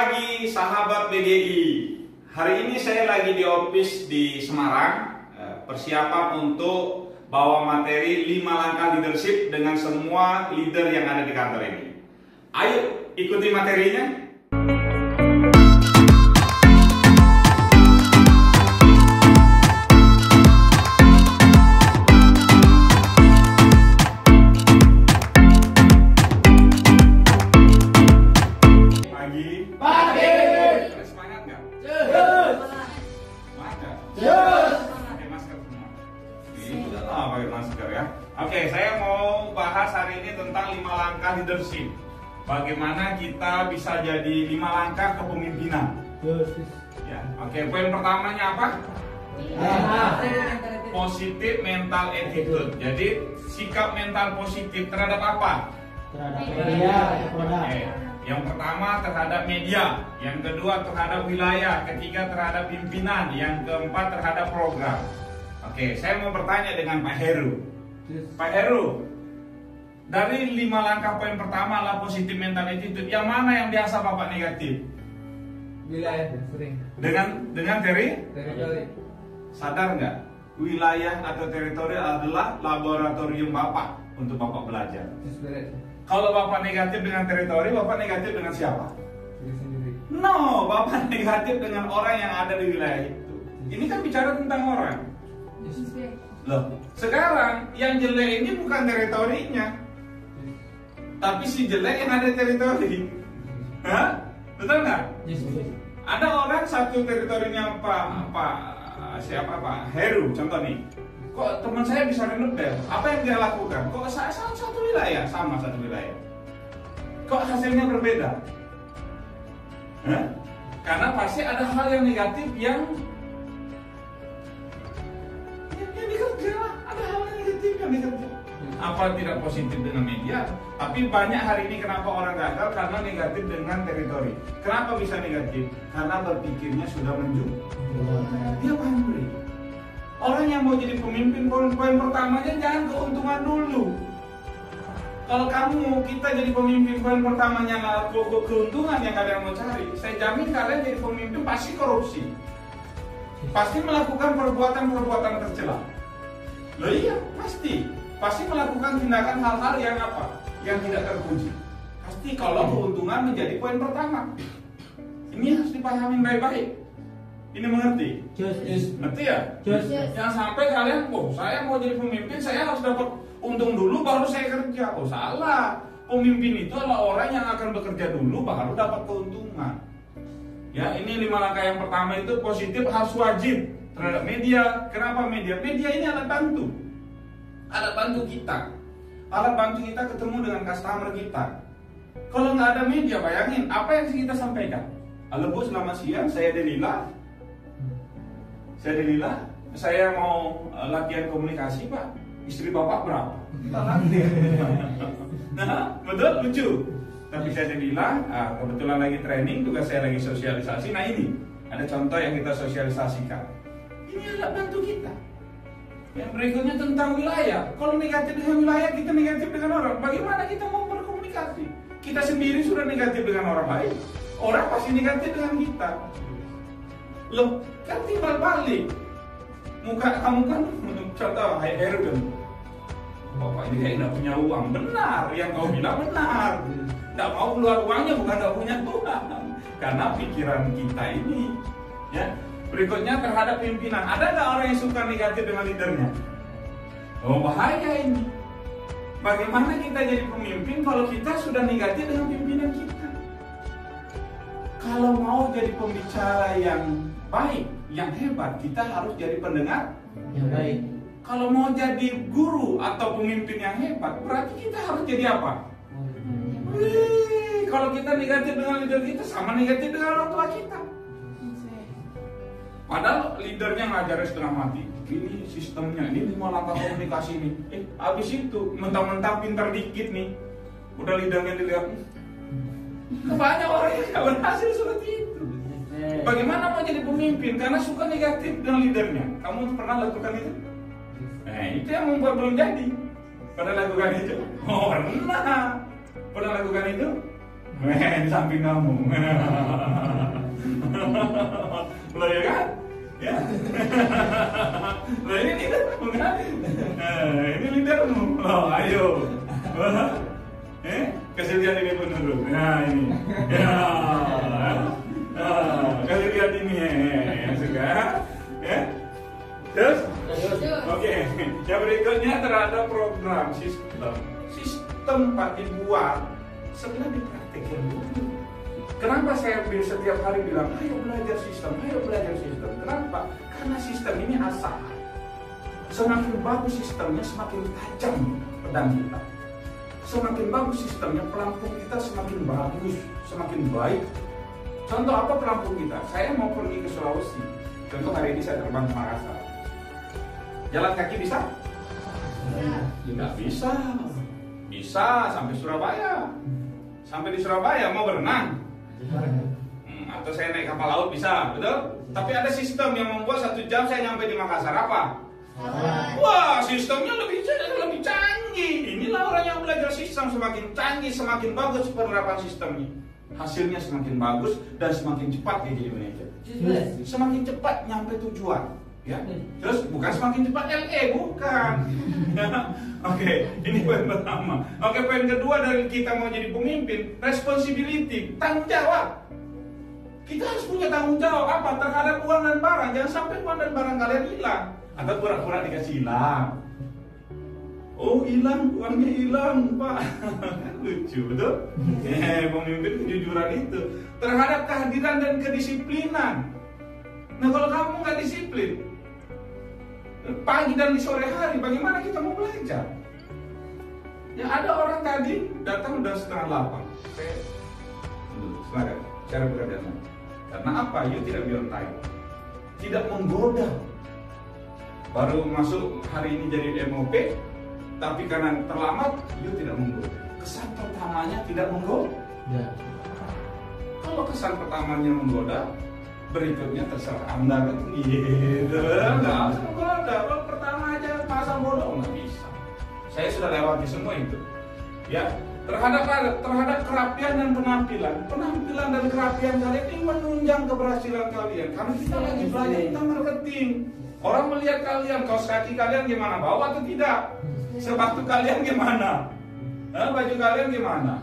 pagi sahabat BGI. Hari ini saya lagi di office di Semarang, persiapan untuk bawa materi 5 langkah leadership dengan semua leader yang ada di kantor ini. Ayo ikuti materinya. Oke, saya mau bahas hari ini tentang 5 langkah leadership. Bagaimana kita bisa jadi 5 langkah kepemimpinan. Ya, oke, poin pertamanya apa? Positif mental attitude. Jadi sikap mental positif terhadap apa? Terhadap media, produk. Yang pertama terhadap media, yang kedua terhadap wilayah, ketiga terhadap pimpinan, yang keempat terhadap program. Oke, saya mau bertanya dengan Pak Heru. Pak Heru, dari 5 langkah poin pertama adalah positif mental attitude. Yang mana yang biasa Bapak negatif? Wilayah sering. Dengan Teritori. Sadar nggak? Wilayah atau teritori adalah laboratorium Bapak untuk Bapak belajar. Kalau Bapak negatif dengan teritori, Bapak negatif dengan siapa? Diri sendiri. No, Bapak negatif dengan orang yang ada di wilayah itu. Ini kan bicara tentang orang. Loh, sekarang yang jelek ini bukan teritorinya, tapi si jelek yang ada teritori. Hah? Betul nggak? Ada orang satu teritorinya Pak Heru, contoh nih. Kok teman saya bisa rebel? Apa yang dia lakukan? Kok saya satu wilayah, sama satu wilayah. Kok hasilnya berbeda? Hah? Karena pasti ada hal yang negatif yang dikerja, ada hal yang negatif yang dikerja. Apa tidak positif dengan media? Tapi banyak hari ini kenapa orang gagal? Karena negatif dengan teritori. Kenapa bisa negatif? Karena berpikirnya sudah menjauh. Dia pamrih. Orang yang mau jadi pemimpin, poin pertamanya jangan keuntungan dulu. Kalau kita jadi pemimpin, poin pertamanya keuntungan yang kalian mau cari, saya jamin kalian jadi pemimpin pasti korupsi, pasti melakukan perbuatan-perbuatan tercela. Loh iya, pasti melakukan tindakan hal-hal yang apa? Yang tidak terpuji. Pasti kalau keuntungan menjadi poin pertama. Ini harus dipahami baik-baik. Ini mengerti? Ngerti ya? Jangan sampai kalian, saya mau jadi pemimpin, saya harus dapat untung dulu baru saya kerja. Oh salah. Pemimpin itu adalah orang yang akan bekerja dulu baru dapat keuntungan. Ya, ini 5 langkah yang pertama itu positif harus wajib terhadap media. Kenapa media? Media ini alat bantu. Alat bantu kita. Alat bantu kita ketemu dengan customer kita. Kalau nggak ada media, bayangin apa yang kita sampaikan. Halo Bu, selamat siang, saya Delila. Saya mau latihan komunikasi Pak. Istri Bapak berapa? Nah, betul, lucu. Tapi saya bilang, kebetulan lagi training, tugas saya lagi sosialisasi. Nah ini, ada contoh yang kita sosialisasikan. Ini alat bantu kita. Yang berikutnya tentang wilayah. Kalau negatif dengan wilayah, kita negatif dengan orang. Bagaimana kita mau berkomunikasi? Kita sendiri sudah negatif dengan orang lain. Orang pasti negatif dengan kita. Loh, kan timbal balik. Muka kamu kan, contoh, Heru kan. Bapak ini kayak nggak punya uang. Benar, yang kau bilang benar. Nggak mau keluar uangnya bukan nggak punya uang, karena pikiran kita ini. Ya, berikutnya terhadap pimpinan. Ada nggak orang yang suka negatif dengan leadernya? Oh bahaya ini. Bagaimana kita jadi pemimpin kalau kita sudah negatif dengan pimpinan kita? Kalau mau jadi pembicara yang baik, yang hebat, kita harus jadi pendengar yang baik. Kalau mau jadi guru atau pemimpin yang hebat, berarti kita harus jadi apa? Kalau kita negatif dengan leader kita, sama negatif dengan orang tua kita. Padahal leadernya ngajarin setengah mati. Ini sistemnya, ini 5 langkah komunikasi ini. Habis itu mentang-mentang pintar dikit nih, udah leadernya dilihat. Banyak orang yang gak berhasil seperti itu. Bagaimana mau jadi pemimpin? Karena suka negatif dengan leadernya. Kamu pernah lakukan itu? Nah, itu yang membuat belum jadi. Pernah lakukan itu? Oh, pernah lakukan itu? di samping kamu. Loh ya kan? Ya. Loh ini lidermu kan? Ini lidermu. Loh ayo. Kasih lihat ini pun dulu. Nah ini. Ya. Kasih lihat ini yang suka. Ya. Terus? Oke. Yang berikutnya terhadap program sistem. Sistem Pak dibuat setelah dipraktikkan dulu. Kenapa saya setiap hari bilang, ayo belajar sistem, ayo belajar sistem. Kenapa? Karena sistem ini asal. Semakin bagus sistemnya, semakin tajam pedang kita. Semakin bagus sistemnya, pelampung kita semakin bagus, semakin baik. Contoh apa pelampung kita? Saya mau pergi ke Sulawesi. Contoh hari ini saya terbang ke Makassar. Jalan kaki bisa? Tidak bisa. Bisa sampai Surabaya. Sampai di Surabaya mau berenang. Atau saya naik kapal laut bisa, betul? Tapi ada sistem yang membuat 1 jam saya nyampe di Makassar apa? Wah, sistemnya lebih canggih. Inilah orang yang belajar sistem, semakin canggih, semakin bagus penerapan sistemnya. Hasilnya semakin bagus dan semakin cepat dia jadi manajer. Semakin cepat nyampe tujuan. Ya, terus bukan semakin cepat LE, bukan. Oke, ini poin pertama. Oke, poin kedua dari kita mau jadi pemimpin, responsibility, tanggung jawab. Kita harus punya tanggung jawab apa terhadap uang dan barang. Jangan sampai uang dan barang kalian hilang atau pura-pura dikasih hilang. Oh hilang, uangnya hilang, Pak. Lucu, betul? Pemimpin kejujuran itu terhadap kehadiran dan kedisiplinan. Nah kalau kamu nggak disiplin, pagi dan di sore hari, bagaimana kita mau belajar? Ya ada orang tadi datang udah 7:30. Silakan, cara bekerja. Karena apa? You tidak be on time. Tidak menggoda. Baru masuk hari ini jadi MOP, tapi karena terlambat, you tidak menggoda. Kesan pertamanya tidak menggoda. Ya. Kalau kesan pertamanya menggoda, berikutnya terserah Anda kan gitu. Nggak usah menggoda. Kalau pertama aja masa bodoh nggak bisa. Saya sudah lewati semua itu. Ya, terhadap kerapian dan penampilan dan kerapian kalian ini menunjang keberhasilan kalian. Karena kita lagi belajar tentang marketing. Orang melihat kalian, kaos kaki kalian gimana, bawa atau tidak? Sepatu kalian gimana? Baju kalian gimana?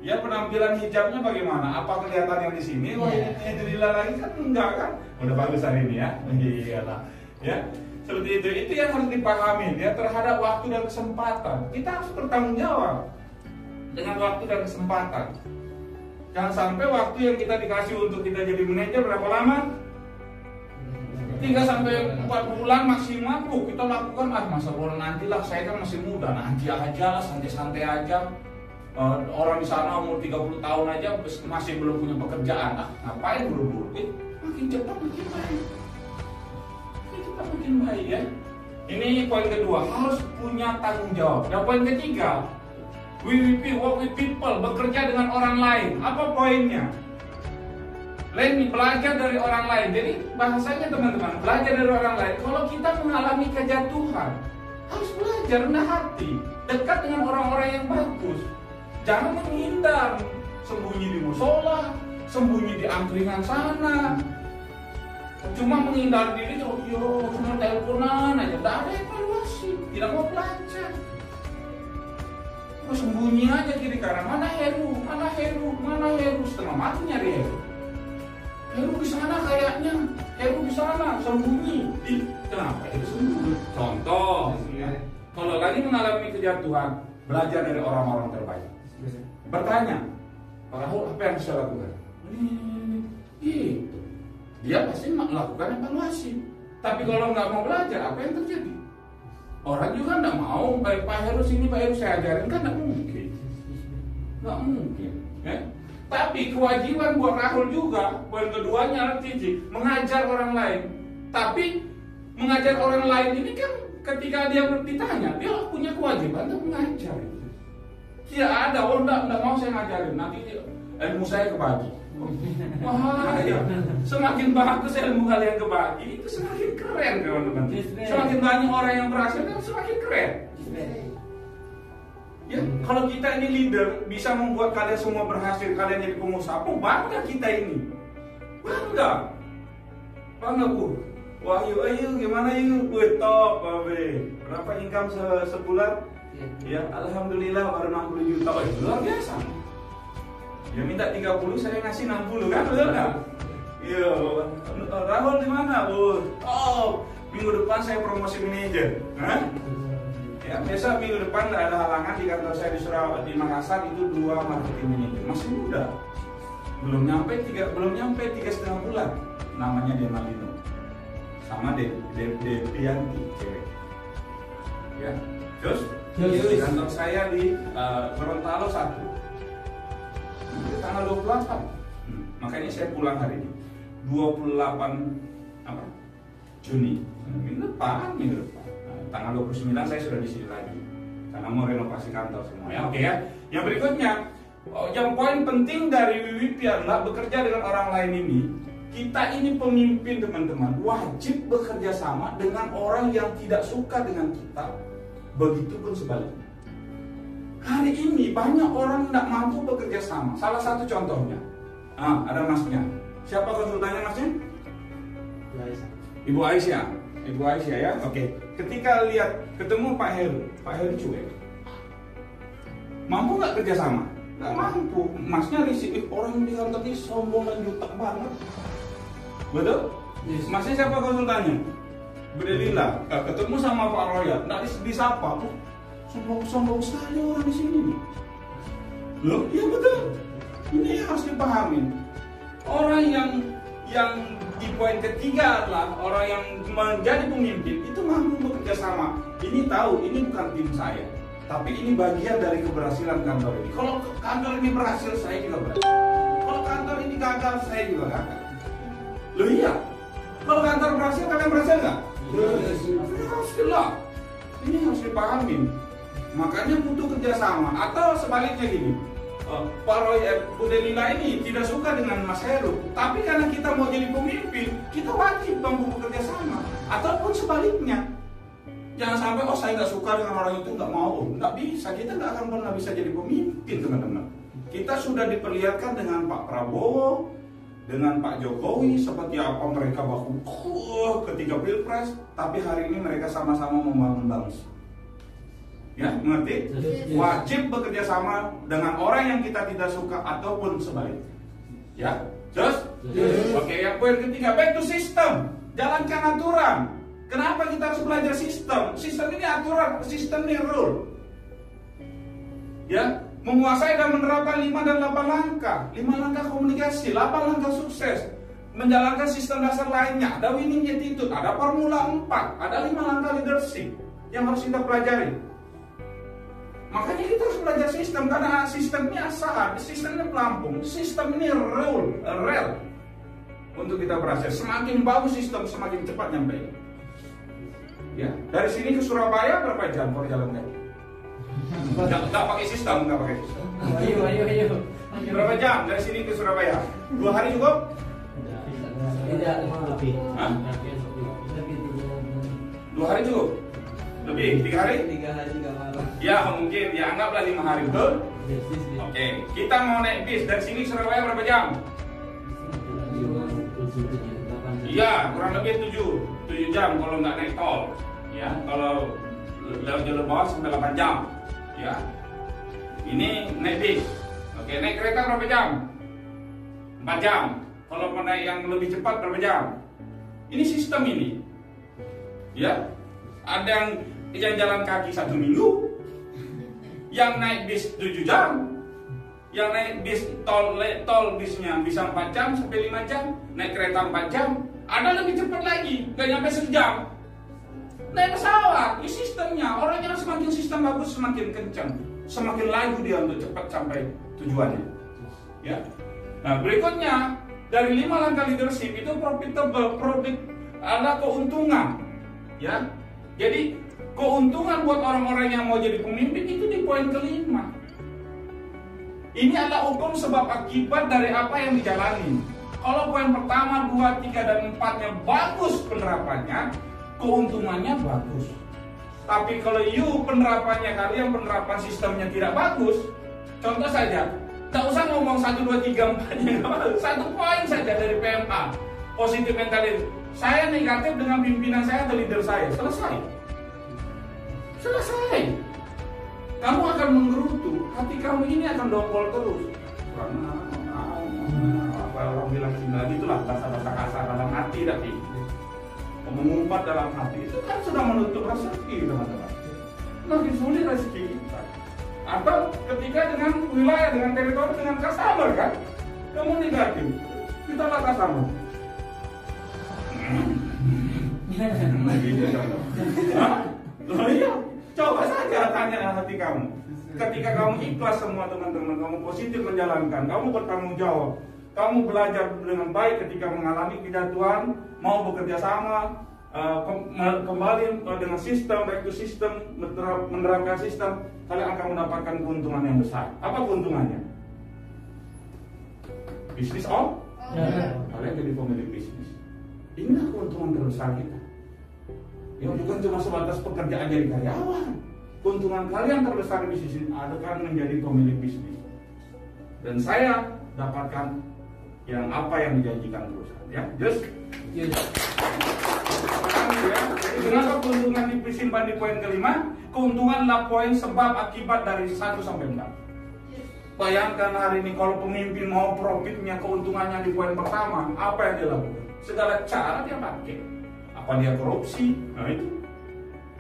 Ya penampilan hijabnya bagaimana? Apa kelihatan yang di sini? Wah ini jadilah lagi kan enggak kan? Udah bagus hari ini ya. Iyalah. Ya. Seperti itu yang harus dipahami ya terhadap waktu dan kesempatan. Kita harus bertanggung jawab dengan waktu dan kesempatan. Jangan sampai waktu yang kita dikasih untuk kita jadi manajer berapa lama? 3 sampai 4 bulan maksimal. Kita lakukan masa bola nantilah, saya kan masih muda, nanti aja lah, santai-santai aja. Orang di sana umur 30 tahun aja masih belum punya pekerjaan. Ngapain buru-buru? Makin cepat makin baik. Makin baik ya. Ini poin kedua, harus punya tanggung jawab. Dan poin ketiga, WWP, work with people, bekerja dengan orang lain. Apa poinnya? Lain belajar dari orang lain. Jadi bahasanya teman-teman, belajar dari orang lain. Kalau kita mengalami kejatuhan, harus belajar rendah hati, dekat dengan orang-orang yang bagus. Jangan menghindar, sembunyi di musola, sembunyi di angkringan sana. Cuma menghindar diri, cuma teleponan aja, tidak ada evaluasi, tidak mau belajar. Sembunyi aja kiri kanan, mana Heru, setengah mati nyari Heru. Heru di sana kayaknya, Heru di sana, sembunyi. Kenapa Heru sembunyi? Contoh, ya. Kalau lagi mengalami kejatuhan, belajar dari orang-orang terbaik. Bertanya, Pak Rahul, apa yang saya lakukan? Gitu. Dia pasti melakukan evaluasi. Tapi kalau nggak mau belajar, apa yang terjadi? Orang juga nggak mau, baik Pak Heru sini, Pak Heru saya ajarin, kan nggak mungkin. Nggak mungkin. Ya? Tapi kewajiban buat Rahul juga, poin keduanya Cici, mengajar orang lain. Tapi mengajar orang lain ini kan ketika dia ditanya, dia punya kewajiban untuk mengajar. Tidak ada, enggak mau saya ngajarin, nanti ilmu saya kebagi. Wah, ya. Semakin bagus ilmu kalian kebagi, itu semakin keren teman-teman. Semakin banyak orang yang berhasil, kan semakin keren. Ya, kalau kita ini leader bisa membuat kalian semua berhasil, kalian jadi pengusaha, bangga kita ini. Bangga. Bangga, Bu. Wah, ayo gimana yuk? Top, babe. Berapa income sebulan? Ya, alhamdulillah baru 60 juta. Oh, itu luar biasa. Dia minta 30, saya ngasih 60 kan, betul nggak? Iya, Rahul di mana, Bu? Oh, minggu depan saya promosi manajer. Hah? Ya, besok minggu depan nggak ada halangan di kantor saya di Makassar itu 2 marketing manager. Masih muda. Belum nyampe 3,5 bulan. Namanya Demalino. Sama Devianti, cewek. Ya. Terus di kantor saya di Gorontalo 1. Tanggal 28. Makanya saya pulang hari ini. 28 Juni. Minggu depan. Tanggal 29 saya sudah di sini lagi karena mau renovasi kantor semua ya. Oke ya. Yang berikutnya, yang poin penting dari WWP adalah bekerja dengan orang lain ini. Kita ini pemimpin teman-teman, wajib bekerja sama dengan orang yang tidak suka dengan kita. Begitupun sebaliknya. Hari ini banyak orang tidak mampu bekerja sama. Salah satu contohnya, ada masnya. Siapa konsultannya masnya? Ibu Aisyah. Ibu Aisyah ya, oke. Ketika ketemu Pak Heru cuek. Mampu nggak kerjasama? Nggak mampu. Masnya risih, orang di kantor ini sombong dan jutek banget. Betul? Yes. Masnya siapa konsultannya? Bu Delila. Ketemu sama Pak Royal, nggak disapa. Sombong sekali orang di sini nih. Loh, iya betul. Ini harus dipahami. Orang yang di poin ketiga adalah orang yang menjadi pemimpin itu mampu bekerja sama. Ini tahu, ini bukan tim saya, tapi ini bagian dari keberhasilan kantor ini. Kalau kantor ini berhasil, saya juga berhasil. Kalau kantor ini gagal, saya juga gagal. Loh iya, kalau kantor berhasil, kalian berhasil nggak? Alhamdulillah. Ini harus dipahami. Makanya butuh kerjasama. Atau sebaliknya gini. Pak Roy, Bu Delila ini tidak suka dengan Mas Heru, tapi karena kita mau jadi pemimpin, kita wajib mampu bekerja sama. Ataupun sebaliknya, jangan sampai saya nggak suka dengan orang itu, nggak mau, nggak bisa. Kita nggak akan pernah bisa jadi pemimpin, teman-teman. Kita sudah diperlihatkan dengan Pak Prabowo, dengan Pak Jokowi seperti apa mereka baku ketika pilpres, tapi hari ini mereka sama-sama membangun bangsa. Ya, mengerti? Wajib bekerja sama dengan orang yang kita tidak suka ataupun sebaliknya. Ya, terus? Oke, yang poin ketiga, back to system. Jalankan aturan. Kenapa kita harus belajar sistem? Sistem ini aturan, sistem ini rule. Ya, menguasai dan menerapkan 5 dan 8 langkah. 5 langkah komunikasi, 8 langkah sukses. Menjalankan sistem dasar lainnya, ada winning attitude, ada formula 4, ada 5 langkah leadership yang harus kita pelajari. Makanya kita harus belajar sistem, karena sistemnya asahan, sistemnya pelampung, sistem ini rel untuk kita berhasil. Semakin bagus sistem, semakin cepat nyampe. Ya, dari sini ke Surabaya berapa jam kalau jalan kaki? Nggak pakai sistem, nggak pakai sistem. Ayo. Berapa jam dari sini ke Surabaya? 2 hari cukup? Tidak, lebih. Hah? 2 hari cukup? Lebih? 3 hari? 3 hari 3 malam. Ya mungkin, ya anggaplah 5 hari, betul? Oke, kita mau naik bis dari sini ke Surabaya berapa jam? Iya, kurang lebih 7 jam kalau nggak naik tol. Ya, kalau lewat jalur bawah sampai 8 jam. Ya, ini naik bis. Oke, naik kereta berapa jam? 4 jam. Kalau mau naik yang lebih cepat berapa jam? Ini sistem ini. Ya, ada yang jalan kaki 1 minggu, yang naik bis 7 jam, yang naik bis tol bisnya bisa 4 jam sampai 5 jam, naik kereta 4 jam, ada lebih cepat lagi, gak nyampe 1 jam. Naik pesawat, ini sistemnya. Orang yang semakin sistem bagus semakin kencang, semakin laju dia untuk cepat sampai tujuannya. Ya. Nah berikutnya dari 5 langkah leadership itu profitable, profit adalah keuntungan. Ya. Jadi keuntungan buat orang-orang yang mau jadi pemimpin itu di poin kelima. Ini adalah hukum sebab akibat dari apa yang dijalani. Kalau poin pertama, 2, 3, dan 4-nya bagus penerapannya, keuntungannya bagus. Tapi kalau you penerapannya kalian penerapan sistemnya tidak bagus, contoh saja, tak usah ngomong 1, 2, 3, 4-nya, 1 poin saja dari PMA, positive mentality. Saya negatif dengan pimpinan saya atau leader saya, selesai. Kamu akan menggerutu, hati kamu ini akan dongkol terus. Karena apa orang bilang lagi itulah bahasa-bahasa kasar dalam hati, tapi mengumpat dalam hati itu kan sudah menutup rezeki, teman-teman. Makin sulit rezeki kita. Atau ketika dengan wilayah, dengan teritori, dengan customer kan, kamu negatif, kita lah customer. Loh iya, coba saja tanya hati kamu. Ketika kamu ikhlas semua teman-teman, kamu positif menjalankan, kamu bertanggung jawab, kamu belajar dengan baik ketika mengalami kejatuhan, mau bekerja sama, kembali dengan sistem, baik itu sistem, menerapkan sistem, kalian akan mendapatkan keuntungan yang besar. Apa keuntungannya? Bisnis kalian jadi pemilik bisnis. Inilah keuntungan terbesar kita. Ya bukan cuma sebatas pekerjaan jadi karyawan. Keuntungan kalian terbesar di bisnis ini adalah menjadi pemilik bisnis. Dan saya dapatkan yang apa yang dijanjikan perusahaan. Ya, just. Ya. Jadi kenapa keuntungan disimpan di poin kelima? Keuntungan adalah poin sebab akibat dari 1 sampai 4. Bayangkan hari ini kalau pemimpin mau profitnya, keuntungannya di poin pertama, apa yang dia lakukan? Segala cara dia pakai. Apa dia korupsi? Nah itu.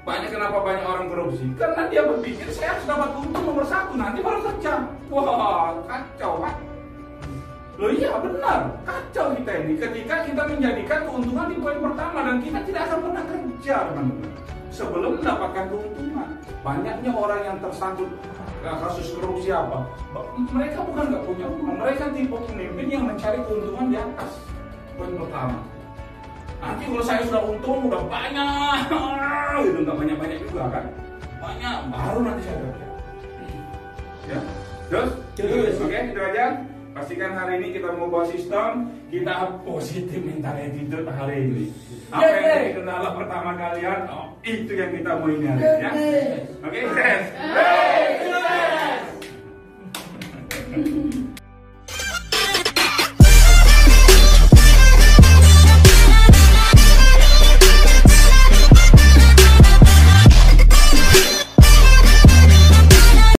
Kenapa banyak orang korupsi? Karena dia berpikir saya harus dapat untung nomor 1, nanti baru kerja. Wah, kacau kan? Loh iya benar, kacau kita ini ketika kita menjadikan keuntungan di poin pertama dan kita tidak akan pernah kerja, teman-teman, sebelum mendapatkan keuntungan. Banyaknya orang yang tersangkut kasus korupsi apa? Mereka bukan nggak punya uang, mereka tipe pemimpin yang mencari keuntungan di atas poin pertama. Nanti kalau saya sudah untung, udah banyak, gitu nggak banyak-banyak juga kan? Banyak, baru nanti saya kerja. Ya, terus, oke, itu aja. Pastikan hari ini kita mau bawa sistem, kita positif mentality itu hari ini. Apa yang jadi kendala pertama kalian? Oh, itu yang kita mau ini hari ini ya. Oke, yes.